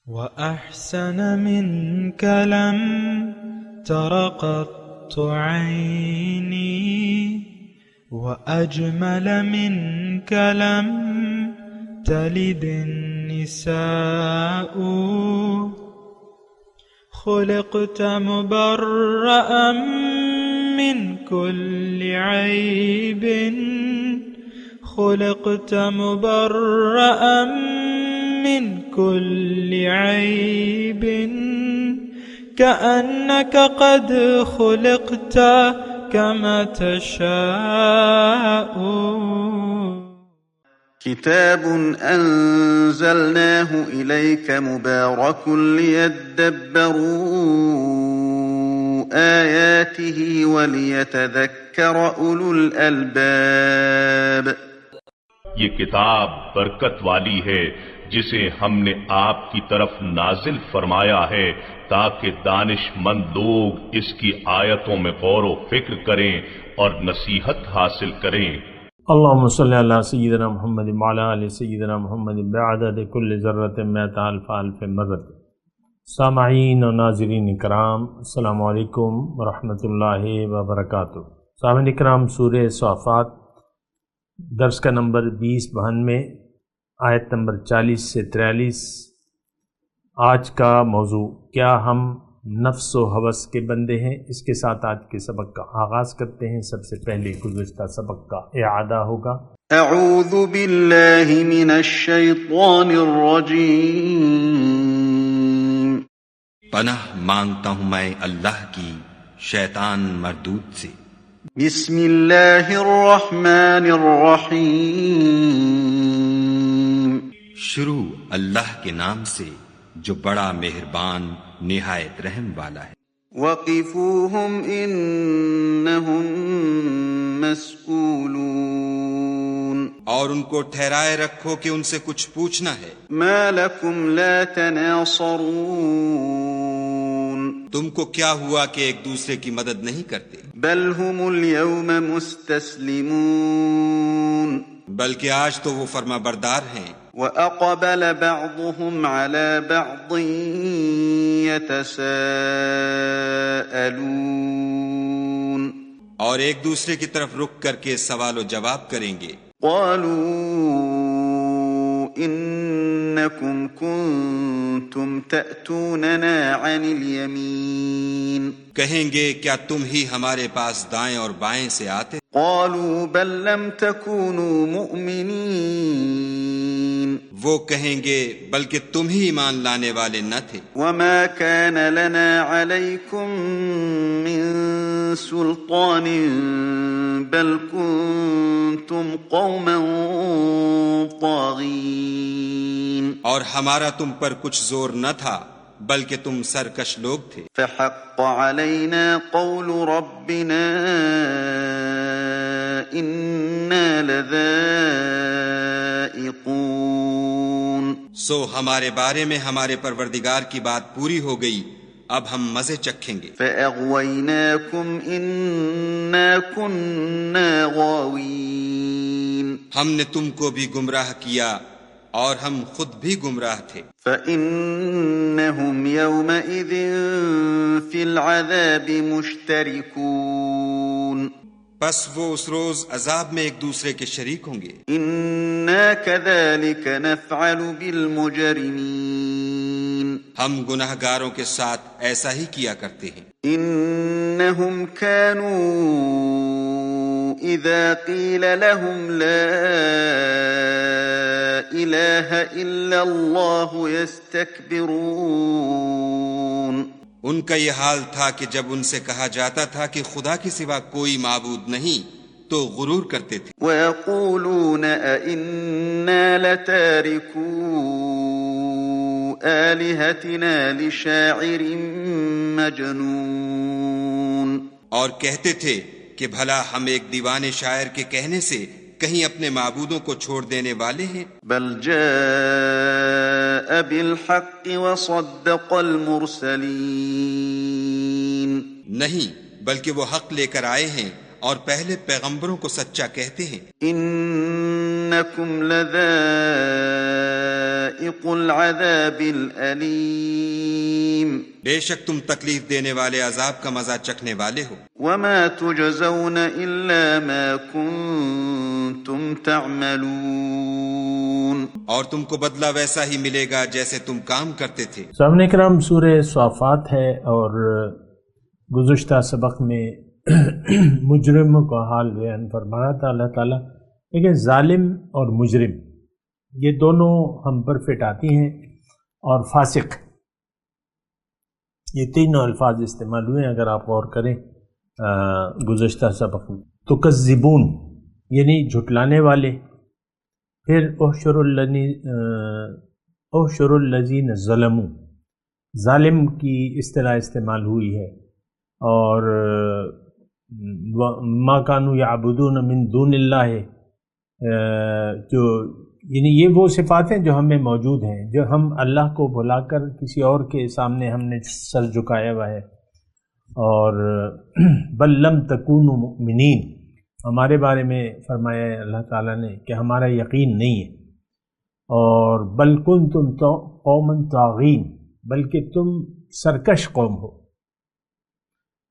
وأحسن منك لم تر قط عيني وأجمل منك لم تلد النساء خلقت مبرأ من كل عيب خلقت مبرأ من كل عيب كأنك قد خلقت كما تشاء. كتاب أنزلناه إليك مبارك ليدبروا آياته وليتذكر أولو الألباب. یہ کتاب برکت والی ہے جسے ہم نے آپ کی طرف نازل فرمایا ہے تاکہ دانش مند لوگ اس کی آیتوں میں غور و فکر کریں اور نصیحت حاصل کریں. اللهم صل على سيدنا محمد وعلى آل سيدنا محمد بعدد كل ذرة مئة ألف ألف مرة. سامعین و ناظرین اکرام، السلام علیکم ورحمۃ اللہ وبرکاتہ. سامعین اکرام، سورہ صافات درس کا نمبر 2092، آیت نمبر 40 سے 43. آج کا موضوع کیا ہم نفس و ہوس کے بندے ہیں؟ اس کے ساتھ آج کے سبق کا آغاز کرتے ہیں. سب سے پہلے گزشتہ سبق کا اعادہ ہوگا. اعوذ باللہ من الشیطان الرجیم. پناہ مانگتا ہوں میں اللہ کی شیطان مردود سے. بسم اللہ الرحمن الرحیم. شروع اللہ کے نام سے جو بڑا مہربان نہایت رحم والا ہے. وقفوہم انہم مسئولون. اور ان کو ٹھہرائے رکھو کہ ان سے کچھ پوچھنا ہے. ما لکم لا تناصرون. تم کو کیا ہوا کہ ایک دوسرے کی مدد نہیں کرتے؟ بل هم اليوم مستسلمون. بلکہ آج تو وہ فرما بردار ہیں. وَأَقْبَلَ بَعْضُهُمْ عَلَى بَعْضٍ يَتَسَاءَلُونَ. اور ایک دوسرے کی طرف رک کر کے سوال و جواب کریں گے. قَالُوا إِنَّكُمْ كُنْتُمْ تَأْتُونَنَا عَنِ الْيَمِينِ. کہیں گے کیا تم ہی ہمارے پاس دائیں اور بائیں سے آتے؟ قَالُوا بَل لَّمْ تَكُونُوا مُؤْمِنِينَ. وہ کہیں گے بلکہ تم ہی ایمان لانے والے نہ تھے. وَمَا كَانَ لَنَا عَلَيْكُمْ مِنْ سُلْطَانٍ بَلْ كُنْتُمْ قَوْمًا طَاغِينَ. اور ہمارا تم پر کچھ زور نہ تھا بلکہ تم سرکش لوگ تھے. فَحَقَّ عَلَيْنَا قَوْلُ رَبِّنَا إِنَّا لَذَائِقُونَ. سو ہمارے بارے میں ہمارے پروردگار کی بات پوری ہو گئی، اب ہم مزے چکھیں گے. فَأَغْوَيْنَاكُمْ إِنَّا كُنَّا غَاوِينَ. ہم نے تم کو بھی گمراہ کیا اور ہم خود بھی گمراہ تھے. فَإِنَّهُمْ يَوْمَئِذٍ فِي الْعَذَابِ مُشْتَرِكُونَ. پس وہ اس روز عذاب میں ایک دوسرے کے شریک ہوں گے. إِنَّا كَذَلِكَ نَفْعَلُ بِالْمُجْرِمِينَ. ہم گناہ گاروں کے ساتھ ایسا ہی کیا کرتے ہیں. إِنَّهُمْ كَانُوا إِذَا قِيلَ لَهُمْ لَا إِلَٰهَ إِلَّا اللَّهُ يَسْتَكْبِرُونَ. ان کا یہ حال تھا کہ جب ان سے کہا جاتا تھا کہ خدا کے سوا کوئی معبود نہیں تو غرور کرتے تھے. وَيَقُولُونَ أَإِنَّا لَتَارِكُو آلِهَتِنَا لِشَاعِرٍ مَجْنُونَ. اور کہتے تھے کہ بھلا ہم ایک دیوانے شاعر کے کہنے سے کہیں اپنے معبودوں کو چھوڑ دینے والے ہیں. بل جاء بالحق وصدق المرسلین. نہیں بلکہ وہ حق لے کر آئے ہیں اور پہلے پیغمبروں کو سچا کہتے ہیں. ان إنكم لذائق العذاب الأليم بے شک تم تکلیف دینے والے عذاب کا مزہ چکھنے والے ہو. وما تجزون إلا ما كنتم تعملون اور تم کو بدلہ ویسا ہی ملے گا جیسے تم کام کرتے تھے. سامعین کرام، سورہ صافات ہے اور گزشتہ سبق میں مجرموں کا حال بیان فرمایا تھا اللہ تعالیٰ. لیکن ظالم اور مجرم یہ دونوں ہم پر فٹ آتی ہیں، اور فاسق، یہ تینوں الفاظ استعمال ہوئے ہیں اگر آپ غور کریں گزشتہ سبق میں. تو کذبون یعنی جھٹلانے والے، پھر احشر الذین ظلموا، ظالم کی اصطلاح استعمال ہوئی ہے، اور ما کانوا یعبدون من دون اللہ، جو یعنی یہ وہ صفات ہیں جو ہمیں موجود ہیں، جو ہم اللہ کو بھلا کر کسی اور کے سامنے ہم نے سر جھکایا ہوا ہے. اور بل لم تکونوا مؤمنین، ہمارے بارے میں فرمایا ہے اللہ تعالیٰ نے کہ ہمارا یقین نہیں ہے. اور بل کنتم قوما طاغین، بلکہ تم سرکش قوم ہو.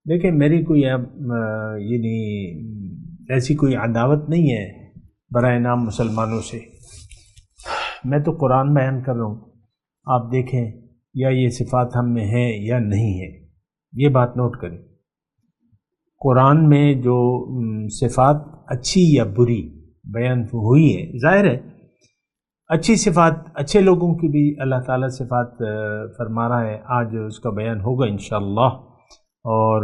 دیکھیں میری کوئی یعنی ایسی کوئی عداوت نہیں ہے برائے نام مسلمانوں سے، میں تو قرآن بیان کر رہا ہوں. آپ دیکھیں یا یہ صفات ہم میں ہیں یا نہیں ہے، یہ بات نوٹ کریں. قرآن میں جو صفات اچھی یا بری بیان ہوئی ہے، ظاہر ہے اچھی صفات اچھے لوگوں کی بھی اللہ تعالیٰ صفات فرما رہا ہے، آج اس کا بیان ہوگا انشاءاللہ. اور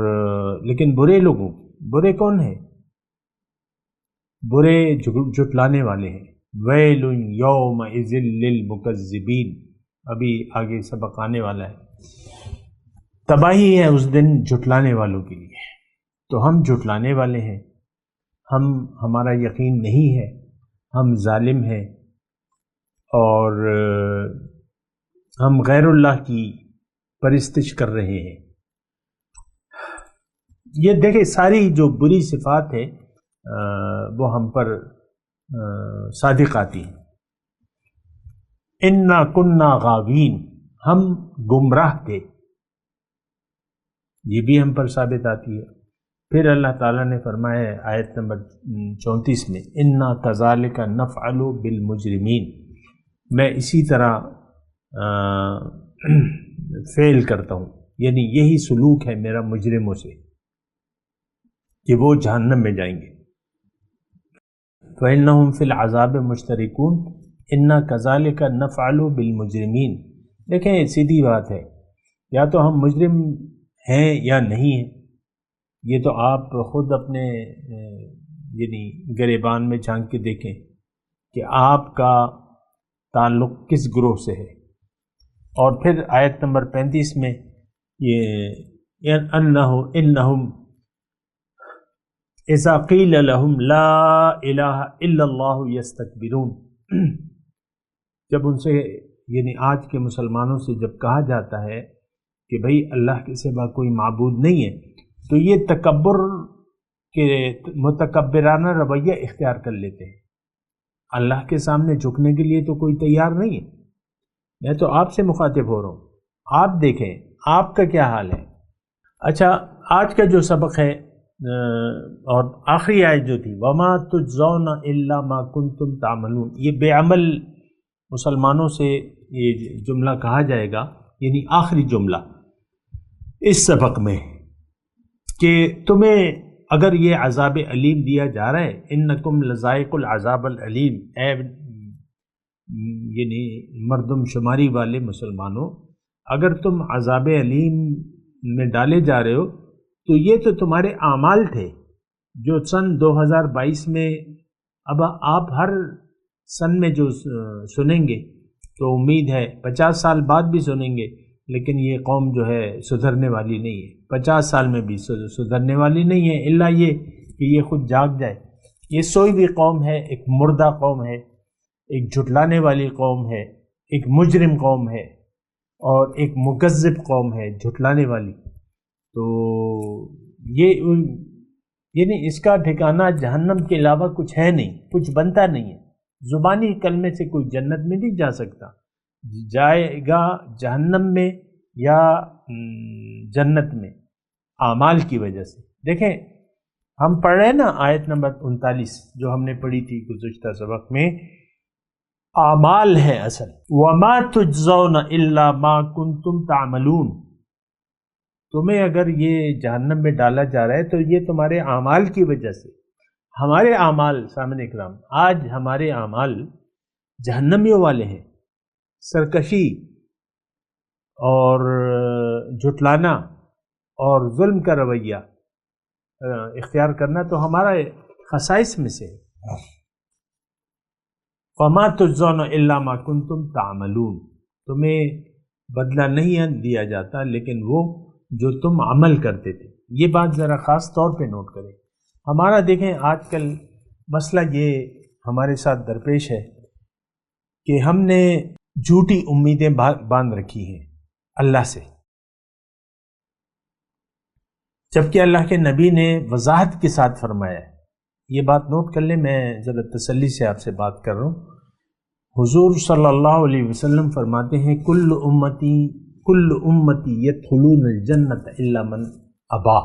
لیکن برے لوگوں، برے کون ہیں؟ برے جھٹلانے والے ہیں. ویل یومئذ للمکذبین، ابھی آگے سبق آنے والا ہے. تباہی ہے اس دن جھٹلانے والوں کے لیے. تو ہم جھٹلانے والے ہیں، ہمارا یقین نہیں ہے، ہم ظالم ہیں، اور ہم غیر اللہ کی پرستش کر رہے ہیں. یہ دیکھیں ساری جو بری صفات ہے وہ ہم پر صادق آتی ہیں. انا کننا غاوین، ہم گمراہ تھے، یہ بھی ہم پر ثابت آتی ہے. پھر اللہ تعالیٰ نے فرمایا ہے آیت نمبر 34 میں، انا کذالک نفعل بالمجرمین، میں اسی طرح فعل کرتا ہوں، یعنی یہی سلوک ہے میرا مجرموں سے کہ وہ جہنم میں جائیں گے. فإنہم فی العذاب مشترکون انا کذالک نفعل بالمجرمین. دیکھیں سیدھی بات ہے، یا تو ہم مجرم ہیں یا نہیں ہیں. یہ تو آپ خود اپنے یعنی گریبان میں جھانک کے دیکھیں کہ آپ کا تعلق کس گروہ سے ہے. اور پھر آیت نمبر 35 میں یہ انہم اذا قیل لهم لا الہ الا اللہ یستکبرون، جب ان سے یعنی آج کے مسلمانوں سے جب کہا جاتا ہے کہ بھئی اللہ کے سوا کوئی معبود نہیں ہے، تو یہ تکبر کے متکبرانہ رویہ اختیار کر لیتے ہیں. اللہ کے سامنے جھکنے کے لیے تو کوئی تیار نہیں ہے. میں تو آپ سے مخاطب ہو رہا ہوں، آپ دیکھیں آپ کا کیا حال ہے. اچھا، آج کا جو سبق ہے اور آخری آیت جو تھی وَمَا تُجْزَوْنَ إِلَّا مَا كُنْتُمْ تَعْمَلُونَ، یہ بے عمل مسلمانوں سے یہ جملہ کہا جائے گا، یعنی آخری جملہ اس سبق میں، کہ تمہیں اگر یہ عذاب علیم دیا جا رہا ہے، انکم لذائق العذاب العلیم، اے یعنی مردم شماری والے مسلمانوں، اگر تم عذاب علیم میں ڈالے جا رہے ہو تو یہ تو تمہارے اعمال تھے جو سن 2022 میں، اب آپ ہر سن میں جو سنیں گے تو امید ہے 50 سال بعد بھی سنیں گے، لیکن یہ قوم جو ہے سدھرنے والی نہیں ہے، 50 سال میں بھی سدھرنے والی نہیں ہے، الا یہ کہ یہ خود جاگ جائے. یہ سوئی بھی قوم ہے، ایک مردہ قوم ہے، ایک جھٹلانے والی قوم ہے، ایک مجرم قوم ہے، اور ایک مکذب قوم ہے جھٹلانے والی. تو یہ یعنی اس کا ٹھکانہ جہنم کے علاوہ کچھ ہے نہیں، کچھ بنتا نہیں ہے. زبانی کلمے سے کوئی جنت میں نہیں جا سکتا، جائے گا جہنم میں یا جنت میں اعمال کی وجہ سے۔ دیکھیں ہم پڑھ رہے ہیں نا آیت نمبر 39 جو ہم نے پڑھی تھی گزشتہ سبق میں، اعمال ہے اصل۔ وَمَا تُجْزَوْنَ إِلَّا مَا كُنْتُمْ تَعْمَلُونَ، تمہیں اگر یہ جہنم میں ڈالا جا رہا ہے تو یہ تمہارے اعمال کی وجہ سے۔ ہمارے اعمال سامنے اکرام، آج ہمارے اعمال جہنمیوں والے ہیں۔ سرکشی اور جھٹلانا اور ظلم کا رویہ اختیار کرنا تو ہمارا خصائص میں سے ہے۔ فَمَا تُجْزَوْنَ إِلَّا مَا كُنْتُمْ تَعْمَلُونَ، تمہیں بدلہ نہیں دیا جاتا لیکن وہ جو تم عمل کرتے تھے۔ یہ بات ذرا خاص طور پہ نوٹ کریں۔ ہمارا دیکھیں آج کل مسئلہ یہ ہمارے ساتھ درپیش ہے کہ ہم نے جھوٹی امیدیں باندھ رکھی ہیں اللہ سے، جبکہ اللہ کے نبی نے وضاحت کے ساتھ فرمایا ہے۔ یہ بات نوٹ کر لیں، میں ذرا تسلی سے آپ سے بات کر رہا ہوں۔ حضور صلی اللہ علیہ وسلم فرماتے ہیں کل امتی یدخلون الجنت الا من ابا،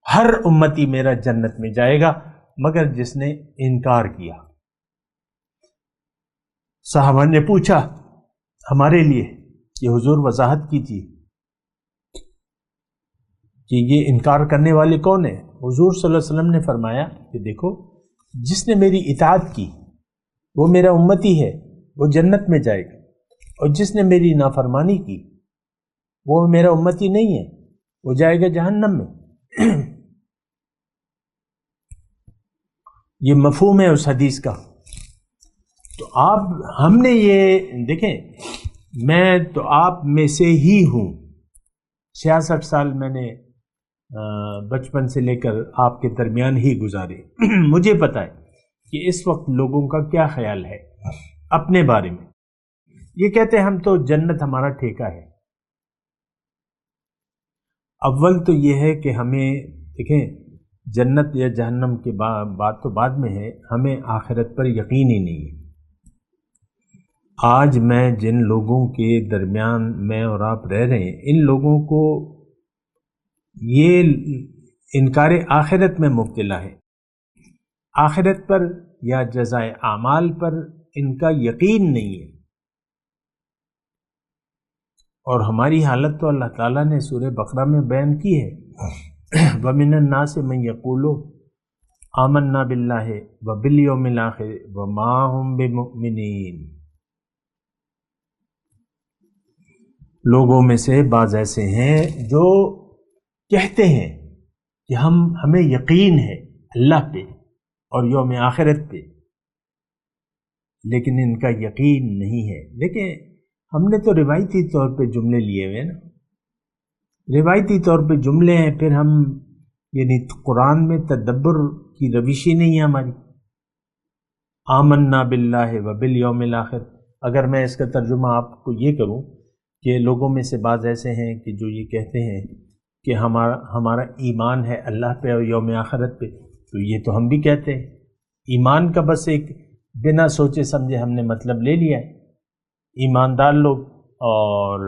ہر امتی میرا جنت میں جائے گا مگر جس نے انکار کیا۔ صحابہ نے پوچھا ہمارے لیے کہ حضور وضاحت کیجیے کہ یہ انکار کرنے والے کون ہیں؟ حضور صلی اللہ علیہ وسلم نے فرمایا کہ دیکھو جس نے میری اطاعت کی وہ میرا امتی ہے، وہ جنت میں جائے گا، اور جس نے میری نافرمانی کی وہ میرا امتی نہیں ہے، وہ جائے گا جہنم میں۔ یہ مفہوم ہے اس حدیث کا۔ تو ہم نے یہ دیکھیں، میں تو آپ میں سے ہی ہوں، 66 سال میں نے بچپن سے لے کر آپ کے درمیان ہی گزارے۔ مجھے پتہ ہے کہ اس وقت لوگوں کا کیا خیال ہے اپنے بارے میں۔ یہ کہتے ہیں ہم تو جنت ہمارا ٹھیکہ ہے۔ اول تو یہ ہے کہ ہمیں دیکھیں جنت یا جہنم کی بات تو بعد میں ہے، ہمیں آخرت پر یقین ہی نہیں ہے۔ آج میں جن لوگوں کے درمیان میں اور آپ رہ رہے ہیں، ان لوگوں کو یہ انکار آخرت میں مبتلا ہے۔ آخرت پر یا جزائے اعمال پر ان کا یقین نہیں ہے۔ اور ہماری حالت تو اللہ تعالیٰ نے سورہ بقرہ میں بیان کی ہے، وَمِنَ النَّاسِ مَن يَقُولُ آمَنَّا بِاللَّهِ وَبِالْيَوْمِ الْآخِرِ وَمَا هُمْ بِمُؤْمِنِينَ۔ لوگوں میں سے بعض ایسے ہیں جو کہتے ہیں کہ ہمیں یقین ہے اللہ پہ اور یوم آخرت پہ، لیکن ان کا یقین نہیں ہے۔ لیکن ہم نے تو روایتی طور پہ جملے لیے ہوئے نا، روایتی طور پہ جملے ہیں، پھر ہم یعنی قرآن میں تدبر کی روش ہی نہیں ہے ہماری۔ آمنا باللہ وبالیوم الآخر، اگر میں اس کا ترجمہ آپ کو یہ کروں کہ لوگوں میں سے بعض ایسے ہیں کہ جو یہ کہتے ہیں کہ ہمارا ایمان ہے اللہ پہ اور یوم آخرت پہ، تو یہ تو ہم بھی کہتے ہیں۔ ایمان کا بس ایک بنا سوچے سمجھے ہم نے مطلب لے لیا ہے۔ ایماندار لوگ اور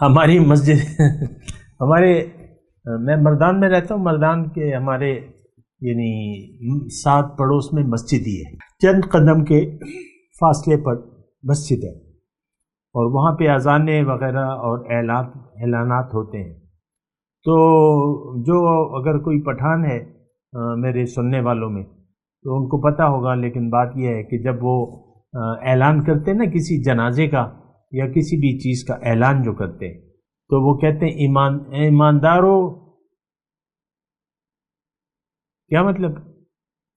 ہماری مسجد میں مردان میں رہتا ہوں، مردان کے ہمارے یعنی 7 پڑوس میں مسجد ہی ہے، چند قدم کے فاصلے پر مسجد ہے، اور وہاں پہ اذانیں وغیرہ اور اعلانات ہوتے ہیں۔ تو جو اگر کوئی پٹھان ہے میرے سننے والوں میں تو ان کو پتہ ہوگا، لیکن بات یہ ہے کہ جب وہ اعلان کرتے ہیں نا کسی جنازے کا یا کسی بھی چیز کا اعلان جو کرتے ہیں، تو وہ کہتے ہیں ایماندارو، کیا مطلب؟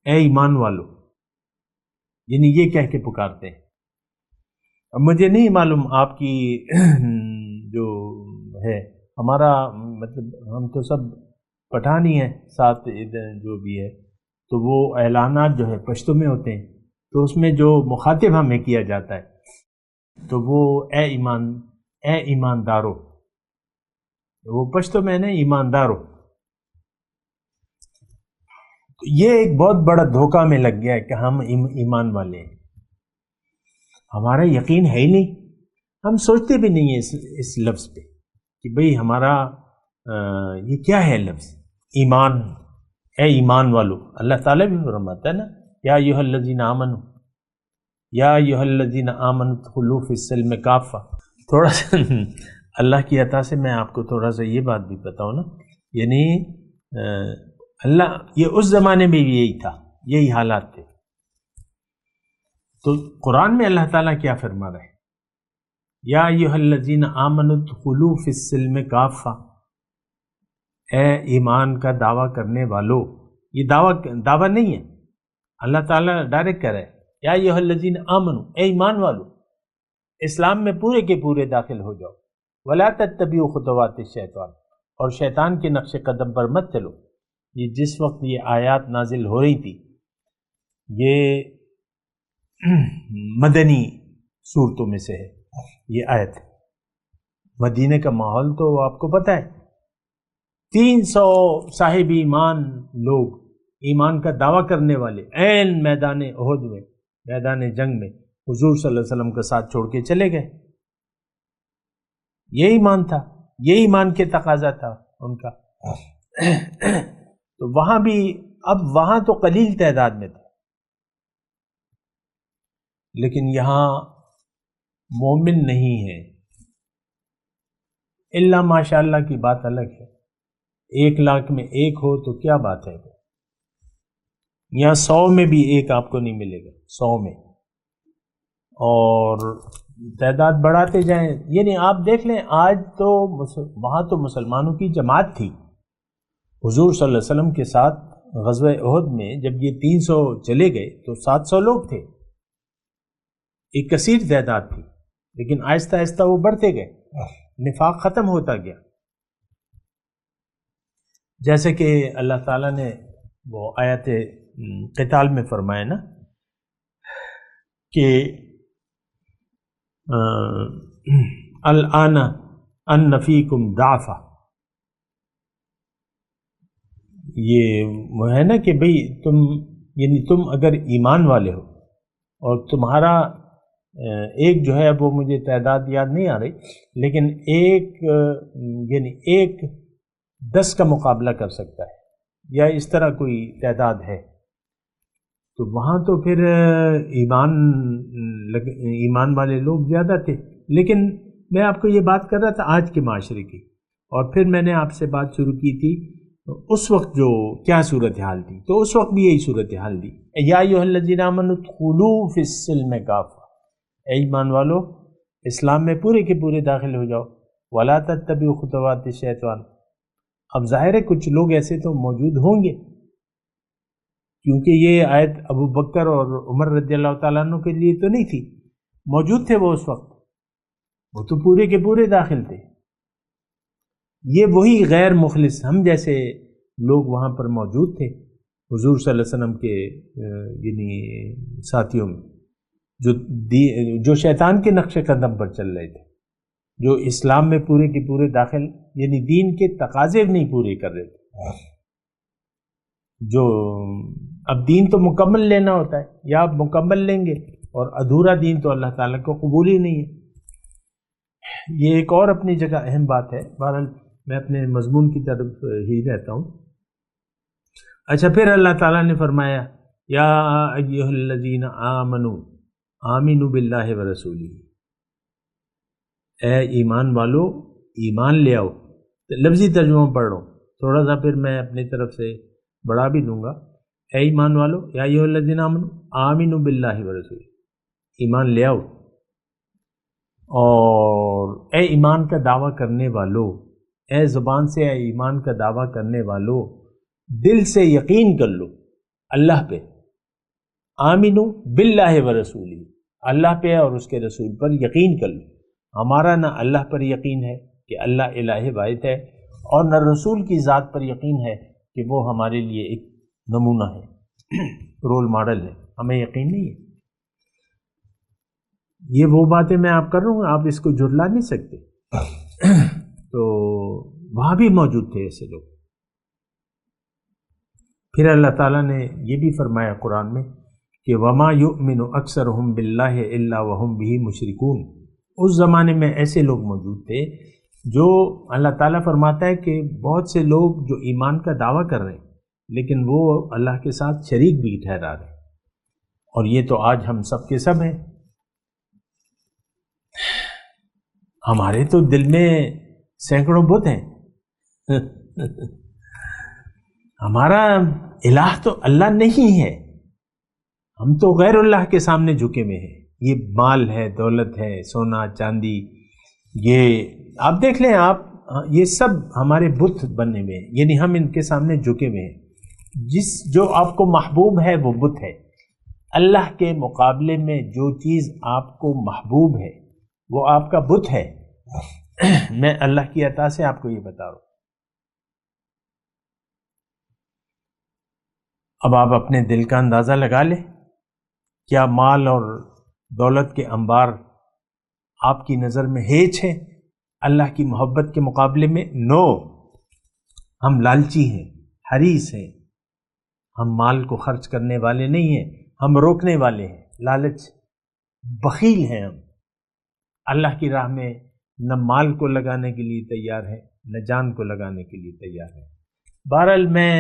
اے ایمان والو، یعنی یہ کہہ کے پکارتے ہیں۔ اب مجھے نہیں معلوم آپ کی جو ہے، ہمارا مطلب ہم تو سب پٹھان ہی ہیں، ساتھ جو بھی ہے، تو وہ اعلانات جو ہے پشتو میں ہوتے ہیں، تو اس میں جو مخاطب ہمیں کیا جاتا ہے تو وہ اے ایماندارو، وہ پشتو میں نے ایماندارو۔ یہ ایک بہت بڑا دھوکہ میں لگ گیا ہے کہ ہم ایمان والے ہیں، ہمارا یقین ہے ہی نہیں، ہم سوچتے بھی نہیں ہیں اس لفظ پہ کہ بھئی ہمارا یہ کیا ہے لفظ ایمان. اے ایمان والو، اللہ تعالیٰ بھی فرماتا ہے نا یا ایھا الذین آمنوا، یا ایھا الذین آمنوا ادخلوا فی السلم کافہ. تھوڑا سا اللہ کی عطا سے میں آپ کو تھوڑا سا یہ بات بھی بتاؤں نا، یعنی اللہ یہ اس زمانے میں بھی یہی تھا، یہی حالات تھے. تو قرآن میں اللہ تعالیٰ کیا فرما رہا ہے؟ یا ایھا الذین آمنوا ادخلوا فی السلم کافہ، اے ایمان کا دعویٰ کرنے والو. یہ دعویٰ نہیں ہے، اللہ تعالیٰ ڈائریکٹ کہہ رہا ہے یا ایھا الذین آمنوا، اے ایمان والو اسلام میں پورے کے پورے داخل ہو جاؤ. ولا تتبعوا خطوات الشیطان، اور شیطان کے نقش قدم پر مت چلو. یہ جس وقت یہ آیات نازل ہو رہی تھی، یہ مدنی صورتوں میں سے ہے یہ آیت. مدینہ کا ماحول تو آپ کو پتہ ہے، 300 صاحب ایمان لوگ، ایمان کا دعویٰ کرنے والے عین میدان احد میں، میدان جنگ میں حضور صلی اللہ علیہ وسلم کا ساتھ چھوڑ کے چلے گئے. یہ ایمان تھا، یہ ایمان کے تقاضا تھا ان کا. تو وہاں بھی، اب وہاں تو قلیل تعداد میں تھا، لیکن یہاں مومن نہیں ہے الا ماشاء اللہ کی بات الگ ہے. 1 لاکھ میں 1 ہو تو کیا بات ہے، یہاں 100 میں بھی 1 آپ کو نہیں ملے گا، 100 میں. اور تعداد بڑھاتے جائیں، یعنی آپ دیکھ لیں آج تو وہاں تو مسلمانوں کی جماعت تھی. حضور صلی اللہ علیہ وسلم کے ساتھ غزوہ احد میں جب یہ 300 چلے گئے تو 700 لوگ تھے، ایک کثیر تعداد تھی. لیکن آہستہ آہستہ وہ بڑھتے گئے، نفاق ختم ہوتا گیا. جیسے کہ اللہ تعالیٰ نے وہ آیت قتال میں فرمایا نا کہ الآن ان فیکم ضعفا، یہ وہ ہے نا کہ بھئی تم، یعنی تم اگر ایمان والے ہو اور تمہارا ایک جو ہے وہ مجھے تعداد یاد نہیں آ رہی، لیکن ایک یعنی 10 کا مقابلہ کر سکتا ہے یا اس طرح کوئی تعداد ہے، تو وہاں تو پھر ایمان والے لوگ زیادہ تھے. لیکن میں آپ کو یہ بات کر رہا تھا آج کے معاشرے کی، اور پھر میں نے آپ سے بات شروع کی تھی اس وقت جو کیا صورتحال تھی، تو اس وقت بھی یہی صورتحال تھی. یا ایھا الذین آمنوا ادخلوا فی السلم کافہ، اے ایمان والو اسلام میں پورے کے پورے داخل ہو جاؤ. ولا تتبعوا خطوات الشیطان. اب ظاہر ہے کچھ لوگ ایسے تو موجود ہوں گے، کیونکہ یہ آیت ابو بکر اور عمر رضی اللہ تعالیٰ عنہ کے لیے تو نہیں تھی، موجود تھے وہ اس وقت، وہ تو پورے کے پورے داخل تھے. یہ وہی غیر مخلص ہم جیسے لوگ وہاں پر موجود تھے حضور صلی اللہ علیہ وسلم کے یعنی ساتھیوں میں، جو شیطان کے نقش قدم پر چل رہے تھے، جو اسلام میں پورے کے پورے داخل، یعنی دین کے تقاضے نہیں پورے کر رہے تھے. جو اب دین تو مکمل لینا ہوتا ہے، یا آپ مکمل لیں گے، اور ادھورا دین تو اللہ تعالیٰ کو قبول ہی نہیں ہے. یہ ایک اور اپنی جگہ اہم بات ہے. بہرحال میں اپنے مضمون کی طرف ہی رہتا ہوں. اچھا، پھر اللہ تعالیٰ نے فرمایا یا ایھا الذین آمنوا آمنوا باللہ ورسولہ، اے ایمان والو ایمان لے آؤ. لفظی ترجمہ پڑھ رہا ہوں، تھوڑا سا پھر میں اپنی طرف سے بڑھا بھی دوں گا. اے ایمان والو یا ایھا الذین آمنوا آمنوا باللہ ورسولہ، ایمان لے آؤ. اور اے ایمان کا دعویٰ کرنے والو، اے زبان سے اے ایمان کا دعویٰ کرنے والو، دل سے یقین کر لو اللہ پہ. آمنوا باللہ ورسولہ، اللہ پہ اور اس کے رسول پر یقین کر لو. ہمارا نہ اللہ پر یقین ہے کہ اللہ الہ واحد ہے، اور نہ رسول کی ذات پر یقین ہے کہ وہ ہمارے لیے ایک نمونہ ہے، رول ماڈل ہے. ہمیں یقین نہیں ہے. یہ وہ باتیں میں آپ کر رہا ہوں، آپ اس کو جھٹلا نہیں سکتے. تو وہاں بھی موجود تھے ایسے لوگ. پھر اللہ تعالیٰ نے یہ بھی فرمایا قرآن میں کہ وما یؤمن اکثرہم باللہ الا وہم بہ مشرکون۔ اس زمانے میں ایسے لوگ موجود تھے جو اللہ تعالیٰ فرماتا ہے کہ بہت سے لوگ جو ایمان کا دعویٰ کر رہے ہیں لیکن وہ اللہ کے ساتھ شریک بھی ٹھہرا رہے ہیں، اور یہ تو آج ہم سب کے سب ہیں۔ ہمارے تو دل میں سینکڑوں بت ہیں ہمارا الہ تو اللہ نہیں ہے، ہم تو غیر اللہ کے سامنے جھکے ہوئے ہیں۔ یہ مال ہے، دولت ہے، سونا چاندی، یہ آپ دیکھ لیں، آپ یہ سب ہمارے بت بننے میں ہیں، یعنی ہم ان کے سامنے جھکے ہوئے ہیں۔ جو آپ کو محبوب ہے وہ بت ہے۔ اللہ کے مقابلے میں جو چیز آپ کو محبوب ہے وہ آپ کا بت ہے۔ میں اللہ کی عطا سے آپ کو یہ بتا رہا ہوں۔ اب آپ اپنے دل کا اندازہ لگا لیں، کیا مال اور دولت کے انبار آپ کی نظر میں ہیچ ہے اللہ کی محبت کے مقابلے میں؟ نو، ہم لالچی ہیں، حریص ہیں، ہم مال کو خرچ کرنے والے نہیں ہیں، ہم روکنے والے ہیں، لالچ بخیل ہیں ہم۔ اللہ کی راہ میں نہ مال کو لگانے کے لیے تیار ہے نہ جان کو لگانے کے لیے تیار ہے۔ بہرحال میں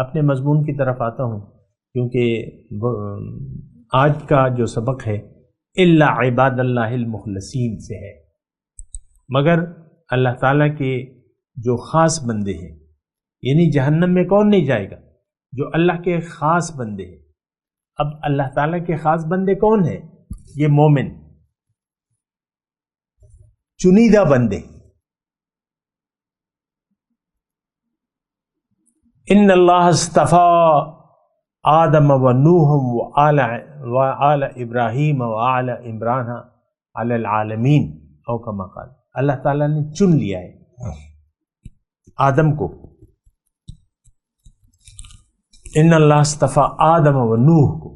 اپنے مضمون کی طرف آتا ہوں، کیونکہ آج کا جو سبق ہے الا عباد اللہ المخلصین سے ہے، مگر اللہ تعالیٰ کے جو خاص بندے ہیں، یعنی جہنم میں کون نہیں جائے گا؟ جو اللہ کے خاص بندے ہیں۔ اب اللہ تعالیٰ کے خاص بندے کون ہیں؟ یہ مومن چنیدہ بندے۔ ان اللہ اصطفیٰ آدم و نوح و آل ابراہیم و آل عمران علی العالمین، او کما قال، اللہ تعالیٰ نے چن لیا ہے آدم کو۔ ان اللہ اصطفیٰ آدم و نوح کو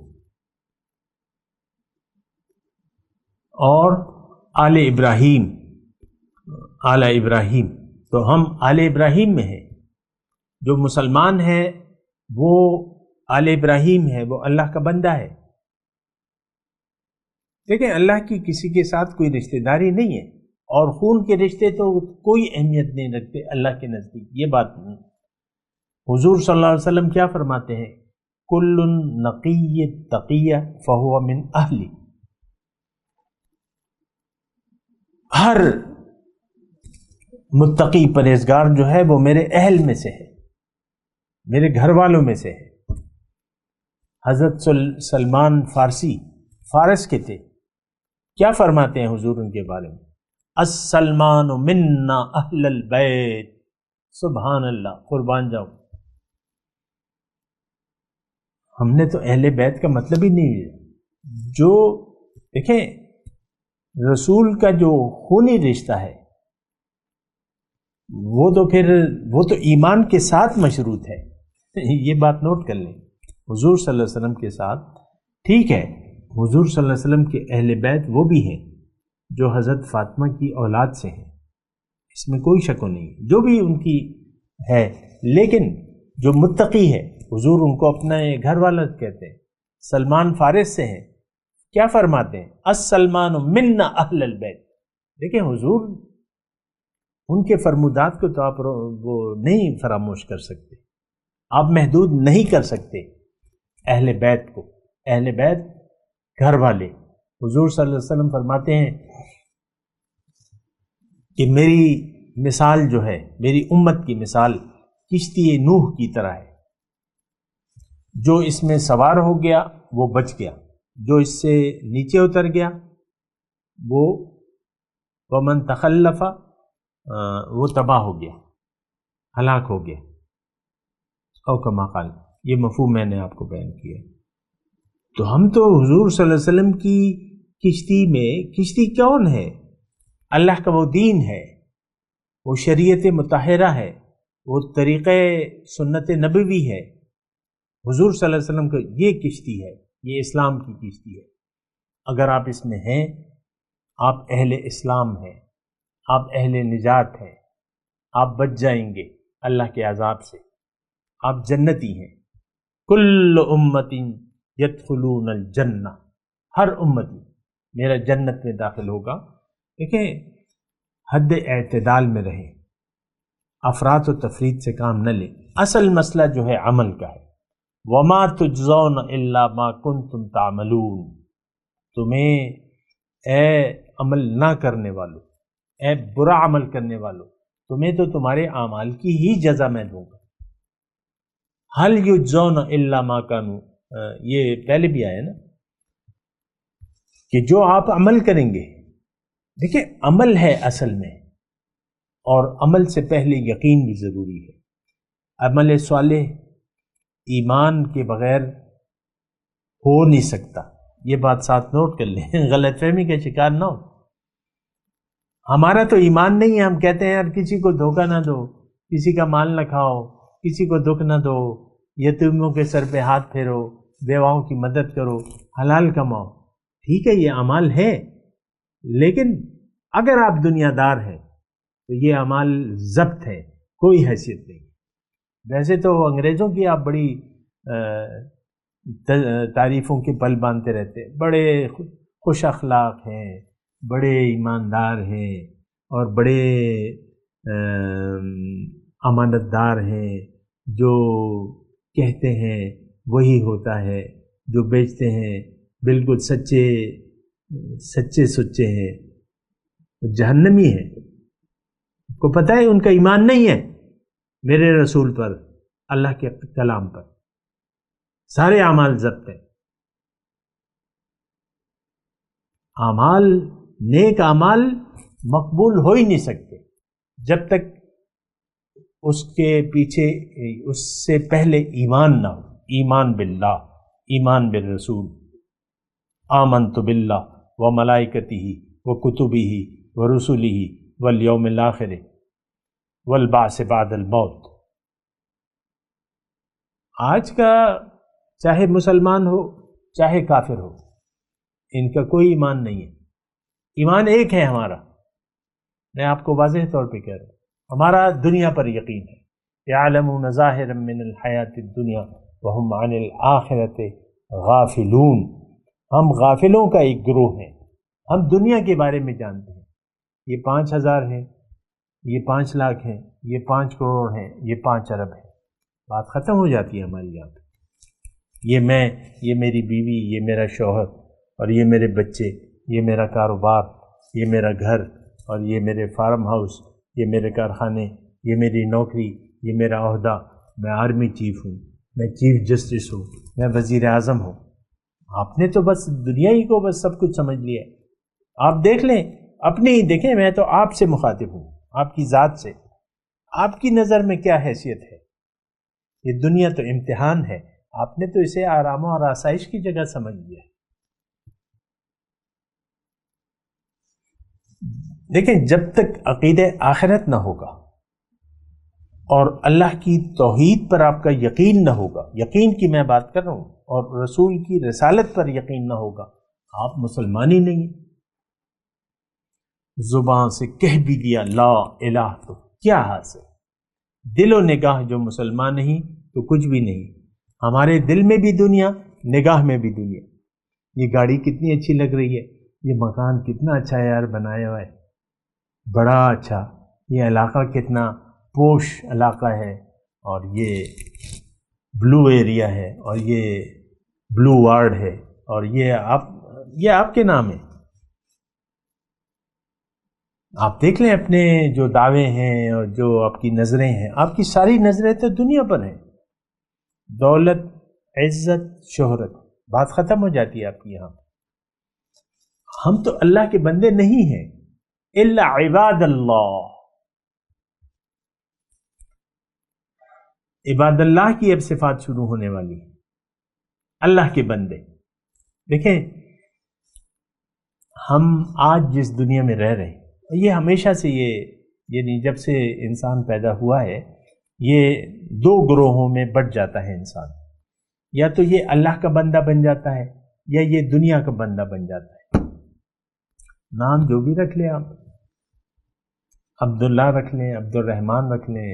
اور آل ابراہیم، آل ابراہیم، تو ہم آل ابراہیم میں ہیں۔ جو مسلمان ہے وہ آل ابراہیم ہے، وہ اللہ کا بندہ ہے۔ دیکھیں، اللہ کی کسی کے ساتھ کوئی رشتہ داری نہیں ہے، اور خون کے رشتے تو کوئی اہمیت نہیں رکھتے اللہ کے نزدیک، یہ بات نہیں۔ حضور صلی اللہ علیہ وسلم کیا فرماتے ہیں؟ کل نقی تقی فہو من اہلی، ہر متقی پرہیزگار جو ہے وہ میرے اہل میں سے ہے، میرے گھر والوں میں سے ہے۔ حضرت سلمان فارسی، فارس کے تھے، کیا فرماتے ہیں حضور ان کے بارے میں؟ السلمان منا اہل البیت، سبحان اللہ، قربان جاؤں۔ ہم نے تو اہل بیت کا مطلب ہی نہیں لیا۔ جو دیکھیں، رسول کا جو خونی رشتہ ہے وہ تو ایمان کے ساتھ مشروط ہے، یہ بات نوٹ کر لیں۔ حضور صلی اللہ علیہ وسلم کے ساتھ ٹھیک ہے، حضور صلی اللہ علیہ وسلم کے اہل بیت وہ بھی ہیں جو حضرت فاطمہ کی اولاد سے ہیں، اس میں کوئی شک و نہیں، جو بھی ان کی ہے، لیکن جو متقی ہے حضور ان کو اپنا گھر والا کہتے ہیں۔ سلمان فارس سے ہیں، کیا فرماتے ہیں؟ السلمان منا اہل البیت۔ دیکھیں، حضور ان کے فرمودات کو تو آپ وہ نہیں فراموش کر سکتے، آپ محدود نہیں کر سکتے اہل بیت کو۔ اہل بیت گھر والے، حضور صلی اللہ علیہ وسلم فرماتے ہیں کہ میری مثال جو ہے، میری امت کی مثال کشتی نوح کی طرح ہے، جو اس میں سوار ہو گیا وہ بچ گیا، جو اس سے نیچے اتر گیا وہ ومن تخلف وہ تباہ ہو گیا، ہلاک ہو گیا، او کما قال۔ یہ مفہوم میں نے آپ کو بیان کیا۔ تو ہم تو حضور صلی اللہ علیہ وسلم کی کشتی میں، کشتی کون ہے؟ اللہ کا وہ دین ہے، وہ شریعت مطہرہ ہے، وہ طریقہ سنت نبوی ہے۔ حضور صلی اللہ علیہ وسلم کا یہ کشتی ہے، یہ اسلام کی کشتی ہے۔ اگر آپ اس میں ہیں، آپ اہل اسلام ہیں، آپ اہل نجات ہیں، آپ بچ جائیں گے اللہ کے عذاب سے۔ آپ جنتی ہیں. کل امت یدخلون الجنہ، ہر امتی میرا جنت میں داخل ہوگا. دیکھیں حد اعتدال میں رہیں، افراط و تفریط سے کام نہ لیں. اصل مسئلہ جو ہے عمل کا ہے. وما تجزون الا ما کنتم تعملون. تمہیں اے عمل نہ کرنے والوں، اے برا عمل کرنے والوں، تمہیں تو تمہارے اعمال کی ہی جزا میں دوں گا. حل یجزون الا ما کانوا، یہ پہلے بھی آیا نا کہ جو آپ عمل کریں گے. دیکھیں عمل ہے اصل میں، اور عمل سے پہلے یقین بھی ضروری ہے. عمل صالح ایمان کے بغیر ہو نہیں سکتا. یہ بات ساتھ نوٹ کر لیں، غلط فہمی کا شکار نہ ہو. ہمارا تو ایمان نہیں ہے، ہم کہتے ہیں یار کسی کو دھوکہ نہ دو، کسی کا مال نہ کھاؤ، کسی کو دکھ نہ دو، یتیموں کے سر پہ ہاتھ پھیرو، بیواؤں کی مدد کرو، حلال کماؤ. ٹھیک ہے یہ اعمال ہے، لیکن اگر آپ دنیا دار ہیں تو یہ اعمال ضبط ہے، کوئی حیثیت نہیں. ویسے تو انگریزوں کی آپ بڑی تعریفوں کے پل باندھتے رہتے، بڑے خوش اخلاق ہیں، بڑے ایماندار ہیں، اور بڑے امانت دار ہیں، جو کہتے ہیں وہی ہوتا ہے، جو بیچتے ہیں بالکل سچے سچے ہیں. جہنمی ہے. کو پتہ ہے ان کا ایمان نہیں ہے میرے رسول پر، اللہ کے کلام پر. سارے اعمال ضبط ہیں. اعمال، نیک اعمال مقبول ہو ہی نہیں سکتے جب تک اس کے پیچھے، اس سے پہلے ایمان نہ ہو. ایمان باللہ، ایمان بالرسول. آمنت باللہ و ملائکتہ و کتبہ و رسلہ والیوم الآخر والبعث بعد الموت. آج کا چاہے مسلمان ہو چاہے کافر ہو، ان کا کوئی ایمان نہیں ہے. ایمان ایک ہے ہمارا، میں آپ کو واضح طور پہ کہہ رہا ہوں. ہمارا دنیا پر یقین ہے. یعلمون ظاہرا من الحیات الدنیا وہم عن الآخرۃ غافلون. ہم غافلوں کا ایک گروہ ہیں. ہم دنیا کے بارے میں جانتے ہیں، یہ 5,000 ہیں، یہ 5 لاکھ ہیں، یہ 5 کروڑ ہیں، یہ 5 ارب ہیں. بات ختم ہو جاتی ہے ہماری یہاں پہ. یہ میں، یہ میری بیوی، یہ میرا شوہر، اور یہ میرے بچے، یہ میرا کاروبار، یہ میرا گھر، اور یہ میرے فارم ہاؤس، یہ میرے کارخانے، یہ میری نوکری، یہ میرا عہدہ. میں آرمی چیف ہوں، میں چیف جسٹس ہوں، میں وزیر اعظم ہوں. آپ نے تو بس دنیا ہی کو بس سب کچھ سمجھ لیا. آپ دیکھ لیں، اپنے ہی دیکھیں. میں تو آپ سے مخاطب ہوں، آپ کی ذات سے. آپ کی نظر میں کیا حیثیت ہے؟ یہ دنیا تو امتحان ہے. آپ نے تو اسے آرام اور آسائش کی جگہ سمجھ لیا. دیکھیں جب تک عقیدہ آخرت نہ ہوگا اور اللہ کی توحید پر آپ کا یقین نہ ہوگا، یقین کی میں بات کر رہا ہوں، اور رسول کی رسالت پر یقین نہ ہوگا، آپ مسلمان ہی نہیں. زبان سے کہہ بھی دیا لا الہ تو کیا حاصل؟ دل و نگاہ جو مسلمان نہیں تو کچھ بھی نہیں. ہمارے دل میں بھی دنیا، نگاہ میں بھی دنیا. یہ گاڑی کتنی اچھی لگ رہی ہے، یہ مکان کتنا اچھا یار بنایا ہوا ہے، بڑا اچھا. یہ علاقہ کتنا پوش علاقہ ہے، اور یہ بلو ایریا ہے، اور یہ بلو وارڈ ہے، اور یہ آپ کے نام ہے. آپ دیکھ لیں اپنے جو دعوے ہیں اور جو آپ کی نظریں ہیں، آپ کی ساری نظریں تو دنیا پر ہیں. دولت، عزت، شہرت، بات ختم ہو جاتی ہے آپ کی یہاں. ہم تو اللہ کے بندے نہیں ہیں. الا عباد اللہ. عباد اللہ کی اب صفات شروع ہونے والی ہے. اللہ کے بندے. دیکھیں ہم آج جس دنیا میں رہ رہے ہیں، یہ ہمیشہ سے یعنی جب سے انسان پیدا ہوا ہے، یہ 2 گروہوں میں بٹ جاتا ہے انسان. یا تو یہ اللہ کا بندہ بن جاتا ہے، یا یہ دنیا کا بندہ بن جاتا ہے. نام جو بھی رکھ لیں آپ، عبداللہ رکھ لیں، عبد الرحمن رکھ لیں،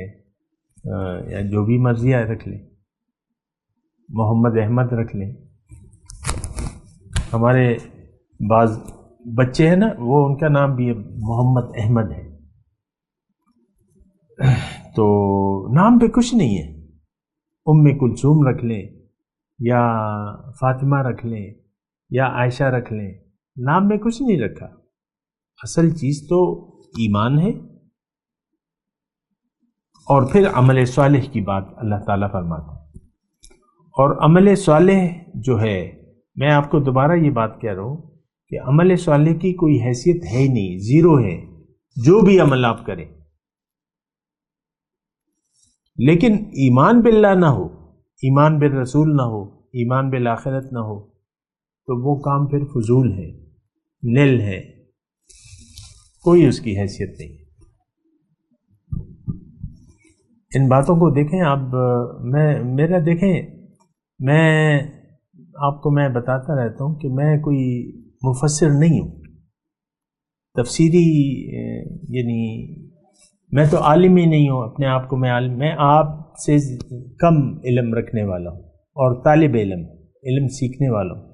یا جو بھی مرضی ہے رکھ لیں، محمد احمد رکھ لیں. ہمارے بعض بچے ہیں نا، وہ ان کا نام بھی محمد احمد ہے، تو نام پہ کچھ نہیں ہے. ام کلثوم رکھ لیں یا فاطمہ رکھ لیں یا عائشہ رکھ لیں، نام میں کچھ نہیں رکھا. اصل چیز تو ایمان ہے، اور پھر عمل صالح کی بات اللہ تعالیٰ فرماتا ہے. اور عمل صالح جو ہے، میں آپ کو دوبارہ یہ بات کہہ رہا ہوں کہ عمل صالح کی کوئی حیثیت ہے ہی نہیں، زیرو ہے. جو بھی عمل آپ کریں، لیکن ایمان باللہ نہ ہو، ایمان بالرسول نہ ہو، ایمان بالآخرت نہ ہو، تو وہ کام پھر فضول ہے، نیل ہے، کوئی اس کی حیثیت نہیں. ان باتوں کو دیکھیں آپ. میرا دیکھیں، میں آپ کو میں بتاتا رہتا ہوں کہ میں کوئی مفسر نہیں ہوں، تفسیری یعنی میں تو عالم ہی نہیں ہوں. اپنے آپ کو میں عالم، میں آپ سے کم علم رکھنے والا ہوں اور طالب علم سیکھنے والا ہوں.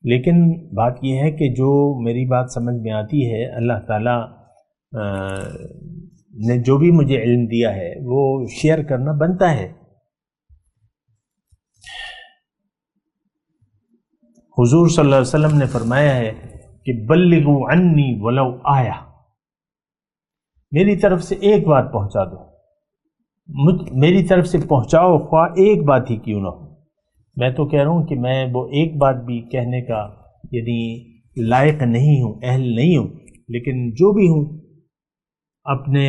لیکن بات یہ ہے کہ جو میری بات سمجھ میں آتی ہے، اللہ تعالیٰ نے جو بھی مجھے علم دیا ہے وہ شیئر کرنا بنتا ہے. حضور صلی اللہ علیہ وسلم نے فرمایا ہے کہ بلغوا عنی ولو آیا، میری طرف سے ایک بات پہنچا دو، میری طرف سے پہنچاؤ، خواہ ایک بات ہی کیوں نہ ہو. میں تو کہہ رہا ہوں کہ میں وہ ایک بات بھی کہنے کا یعنی لائق نہیں ہوں، اہل نہیں ہوں، لیکن جو بھی ہوں اپنے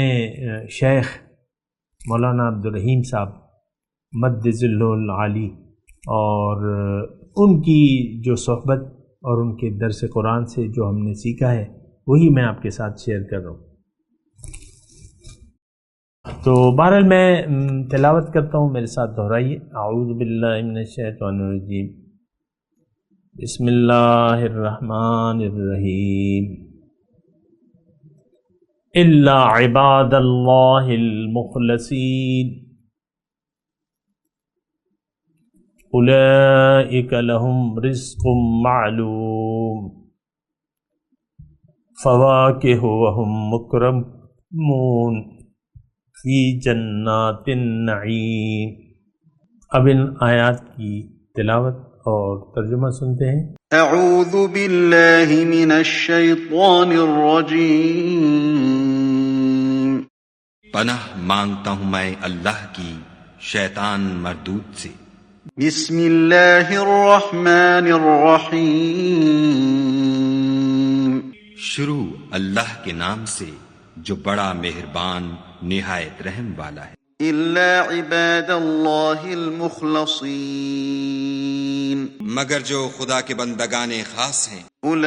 شیخ مولانا عبدالرحیم صاحب مد ذلہ العالی اور ان کی جو صحبت اور ان کے درس قرآن سے جو ہم نے سیکھا ہے وہی میں آپ کے ساتھ شیئر کر رہا ہوں. تو بہرحال میں تلاوت کرتا ہوں، میرے ساتھ دہرائیے. اعوذ باللہ من الشیطان الرجیم، بسم اللہ الرحمن الرحیم. الا عباد اللہ المخلصین اولئک لهم رزق معلوم فواکہ وهم مکرمون فی جنات النعیم. اب ان آیات کی تلاوت اور ترجمہ سنتے ہیں. اعوذ باللہ من الشیطان الرجیم. پناہ مانگتا ہوں میں اللہ کی شیطان مردود سے. بسم اللہ الرحمن الرحیم. شروع اللہ کے نام سے جو بڑا مہربان نہایت رحم والا ہے. الا عباد اللہ المخلصین. مگر جو خدا کے بندگان خاص ہیں. اولئک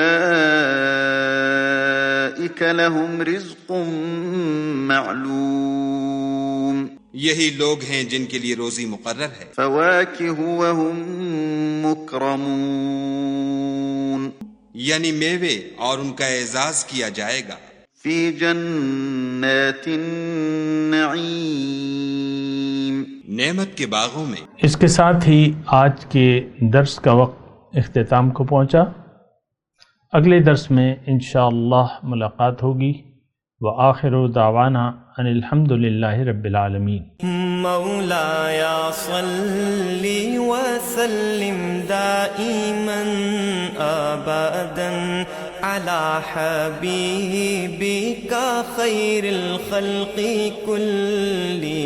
لهم رزق معلوم. یہی لوگ ہیں جن کے لیے روزی مقرر ہے. فواکہ وهم مکرمون. یعنی میوے اور ان کا اعزاز کیا جائے گا. فی جنات النعیم. نعمت کے باغوں میں. اس کے ساتھ ہی آج کے درس کا وقت اختتام کو پہنچا. اگلے درس میں انشاءاللہ ملاقات ہوگی. وآخر دعوانا ان الحمد للہ رب العالمین. مولاي صل وسلم دائما ابدا على حبيبك خير الخلق كلهم.